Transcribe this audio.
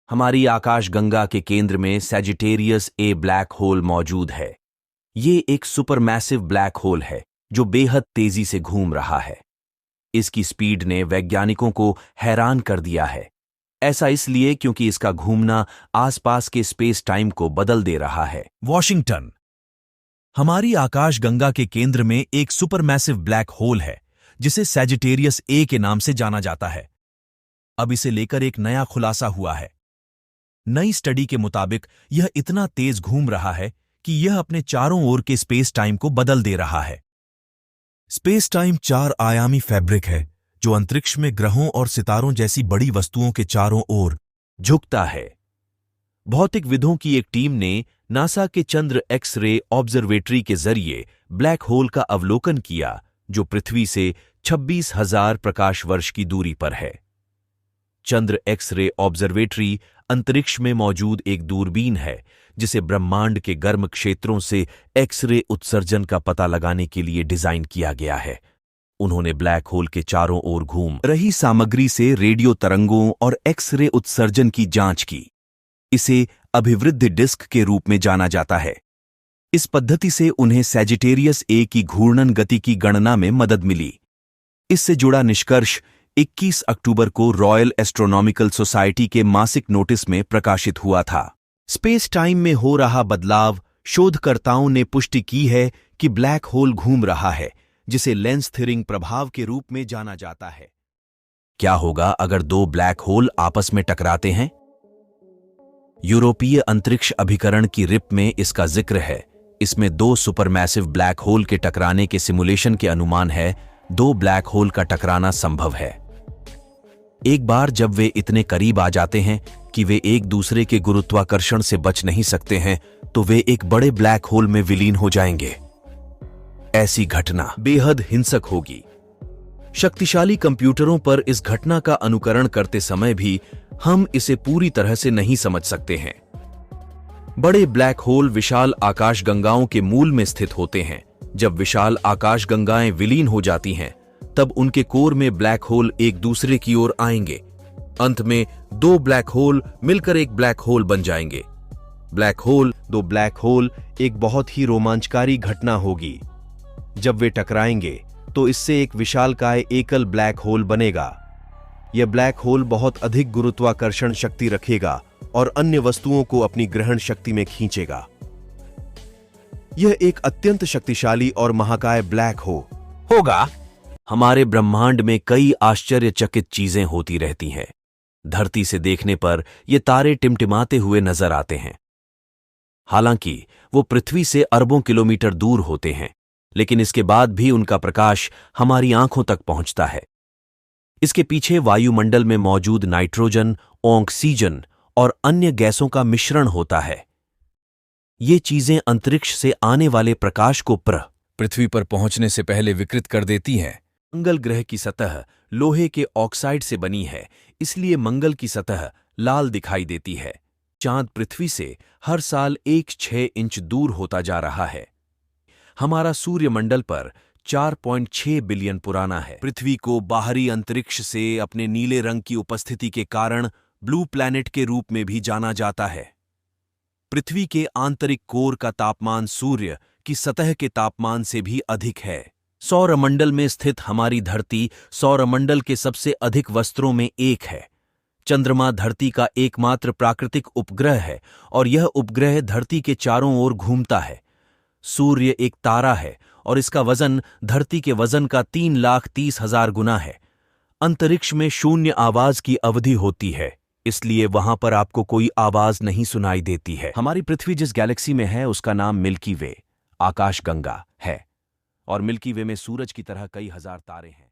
हमारी आकाशगंगा के केंद्र में सैजिटेरियस ए ब्लैक होल मौजूद है। ये एक सुपरमैसिव ब्लैक होल है जो बेहद तेजी से घूम रहा है। इसकी स्पीड ने वैज्ञानिकों को हैरान कर दिया है। ऐसा इसलिए क्योंकि इसका घूमना आसपास के स्पेस टाइम को बदल दे रहा है। वॉशिंगटन। हमारी आकाशगंगा के केंद्र में एक सुपरमैसिव ब्लैक होल है जिसे सैजिटेरियस ए के नाम से जाना जाता है। अब इसे लेकर एक नया खुलासा हुआ है। नई स्टडी के मुताबिक यह इतना तेज घूम रहा है कि यह अपने चारों ओर के स्पेस टाइम को बदल दे रहा है। स्पेस टाइम 4 आयामी फैब्रिक है जो अंतरिक्ष में ग्रहों और सितारों जैसी बड़ी वस्तुओं के चारों ओर झुकता है। भौतिकविदों की एक टीम ने नासा के चंद्र एक्स रे ऑब्जर्वेटरी के जरिए ब्लैक होल का अवलोकन किया जो पृथ्वी से 26,000 प्रकाश वर्ष की दूरी पर है। चंद्र एक्स रे ऑब्जर्वेटरी अंतरिक्ष में मौजूद एक दूरबीन है जिसे ब्रह्मांड के गर्म क्षेत्रों से एक्स रे उत्सर्जन का पता लगाने के लिए डिजाइन किया गया है। उन्होंने ब्लैक होल के चारों ओर घूम रही सामग्री से रेडियो तरंगों और एक्स रे उत्सर्जन की जांच की। इसे अभिवृद्ध डिस्क के रूप में जाना जाता है। इस पद्धति से उन्हें सैजिटेरियस ए की घूर्णन गति की गणना में मदद मिली। इससे जुड़ा निष्कर्ष 21 अक्टूबर को रॉयल एस्ट्रोनॉमिकल सोसाइटी के मासिक नोटिस में प्रकाशित हुआ था। स्पेस टाइम में हो रहा बदलाव, शोधकर्ताओं ने पुष्टि की है कि ब्लैक होल घूम रहा है, जिसे लेंस थियरिंग प्रभाव के रूप में जाना जाता है। क्या होगा अगर दो ब्लैक होल आपस में टकराते हैं? यूरोपीय अंतरिक्ष अभिकरण की रिप में इसका जिक्र है। इसमें दो सुपरमैसिव ब्लैक होल के टकराने के सिमुलेशन के अनुमान है। दो ब्लैक होल का टकराना संभव है। एक बार जब वे इतने करीब आ जाते हैं कि वे एक दूसरे के गुरुत्वाकर्षण से बच नहीं सकते हैं, तो वे एक बड़े ब्लैक होल में विलीन हो जाएंगे। ऐसी घटना बेहद हिंसक होगी। शक्तिशाली कंप्यूटरों पर इस घटना का अनुकरण करते समय भी हम इसे पूरी तरह से नहीं समझ सकते हैं। बड़े ब्लैक होल विशाल आकाशगंगाओं के मूल में स्थित होते हैं। जब विशाल आकाशगंगाएं विलीन हो जाती हैं, तब उनके कोर में ब्लैक होल एक दूसरे की ओर आएंगे। अंत में दो ब्लैक होल मिलकर एक ब्लैक होल बन जाएंगे। दो ब्लैक होल एक बहुत ही रोमांचकारी घटना होगी। जब वे टकराएंगे तो इससे एक विशालकाय एकल ब्लैक होल बनेगा। यह ब्लैक होल बहुत अधिक गुरुत्वाकर्षण शक्ति रखेगा और अन्य वस्तुओं को अपनी ग्रहण शक्ति में खींचेगा। यह एक अत्यंत शक्तिशाली और महाकाय ब्लैक होगा। हमारे ब्रह्मांड में कई आश्चर्यचकित चीजें होती रहती हैं। धरती से देखने पर ये तारे टिमटिमाते हुए नजर आते हैं। हालांकि वो पृथ्वी से अरबों किलोमीटर दूर होते हैं, लेकिन इसके बाद भी उनका प्रकाश हमारी आंखों तक पहुंचता है। इसके पीछे वायुमंडल में मौजूद नाइट्रोजन, ऑक्सीजन और अन्य गैसों का मिश्रण होता है। ये चीजें अंतरिक्ष से आने वाले प्रकाश को पृथ्वी पर पहुंचने से पहले विकृत कर देती हैं। मंगल ग्रह की सतह लोहे के ऑक्साइड से बनी है, इसलिए मंगल की सतह लाल दिखाई देती है। चांद पृथ्वी से हर साल 1.6 इंच दूर होता जा रहा है। हमारा सूर्यमंडल पर 4.6 बिलियन पुराना है। पृथ्वी को बाहरी अंतरिक्ष से अपने नीले रंग की उपस्थिति के कारण ब्लू प्लैनेट के रूप में भी जाना जाता है। पृथ्वी के आंतरिक कोर का तापमान सूर्य की सतह के तापमान से भी अधिक है। सौरमंडल में स्थित हमारी धरती सौरमंडल के सबसे अधिक वस्त्रों में एक है। चंद्रमा धरती का एकमात्र प्राकृतिक उपग्रह है और यह उपग्रह धरती के चारों ओर घूमता है। सूर्य एक तारा है और इसका वजन धरती के वजन का 3,30,000 गुना है। अंतरिक्ष में शून्य आवाज की अवधि होती है, इसलिए वहां पर आपको कोई आवाज नहीं सुनाई देती है। हमारी पृथ्वी जिस गैलेक्सी में है उसका नाम मिल्की वे आकाशगंगा है और मिल्की वे में सूरज की तरह कई हजार तारे हैं।